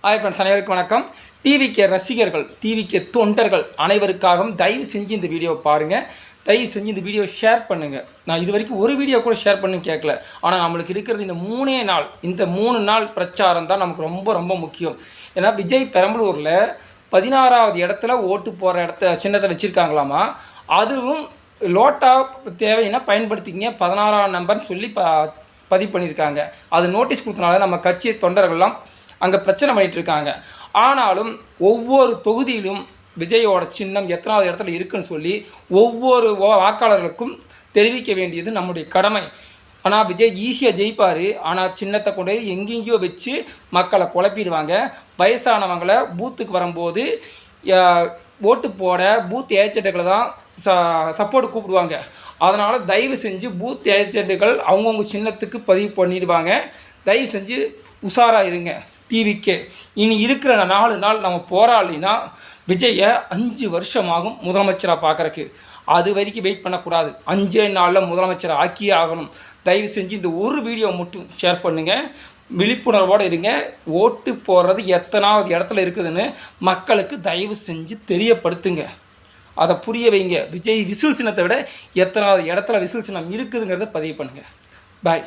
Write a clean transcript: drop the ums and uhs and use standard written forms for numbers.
Hi friends, அனைவருக்கும் வணக்கம். TVK ரசிகர்கள், டிவிகே தொண்டர்கள் அனைவருக்காகவும் தயவு செஞ்சு இந்த வீடியோ பாருங்கள். தயவு செஞ்சு இந்த வீடியோ ஷேர் பண்ணுங்கள். நான் இது வரைக்கும் ஒரு வீடியோ கூட ஷேர் பண்ணி கேட்கல. ஆனால் நம்மளுக்கு இருக்கிறது இந்த 3 நாள் பிரச்சாரம் தான் நமக்கு ரொம்ப ரொம்ப முக்கியம். ஏன்னா விஜய் பெரம்பலூரில் 16வது இடத்துல ஓட்டு போகிற சின்னத்தை வச்சுருக்காங்களாமா. அதுவும் லோட்டா தேவைன்னா பயன்படுத்திக்கிங்க 16ஆம் நம்பர்னு சொல்லி பதிவு பண்ணியிருக்காங்க. அது நோட்டீஸ் கொடுத்தனால நம்ம கட்சி தொண்டர்கள்லாம் அங்கே பிரச்சனை பண்ணிகிட்ருக்காங்க. ஆனாலும் ஒவ்வொரு தொகுதியிலும் விஜயோட சின்னம் எத்தனாவது இடத்துல இருக்குன்னு சொல்லி ஒவ்வொரு வாக்காளர்களுக்கும் தெரிவிக்க வேண்டியது நம்முடைய கடமை. ஆனால் விஜய் ஈஸியாக ஜெயிப்பார். ஆனால் சின்னத்தை கொண்டு எங்கெங்கேயோ வச்சு மக்களை குழப்பிடுவாங்க. வயசானவங்களை பூத்துக்கு வரும்போது ஓட்டு போட பூத் ஏஜென்ட்டுகளை தான் சப்போர்ட் கூப்பிடுவாங்க. அதனால் தயவு செஞ்சு பூத் ஏஜென்ட்டுகள் அவங்கவுங்க சின்னத்துக்கு பதிவு பண்ணிடுவாங்க. தயவு செஞ்சு உஷாராக இருங்க. டிவிக்கே இனி இருக்கிற 4 நாள் நம்ம போராடலினா விஜயை 5 வருஷமாகும் முதலமைச்சராக பார்க்குறக்கு. அது வரைக்கும் வெயிட் பண்ணக்கூடாது. 5 நாளில் முதலமைச்சரை ஆக்கியே ஆகணும். தயவு செஞ்சு இந்த ஒரு வீடியோ மட்டும் ஷேர் பண்ணுங்கள். விழிப்புணர்வோடு இருங்க. ஓட்டு போடுறது எத்தனாவது இடத்துல இருக்குதுன்னு மக்களுக்கு தயவு செஞ்சு தெரியப்படுத்துங்க. அதை புரிய வைங்க. விஜய் விசில் சின்னத்தை விட எத்தனாவது இடத்துல விசில் சின்னம் இருக்குதுங்கிறத பதிவு பண்ணுங்கள். பாய்.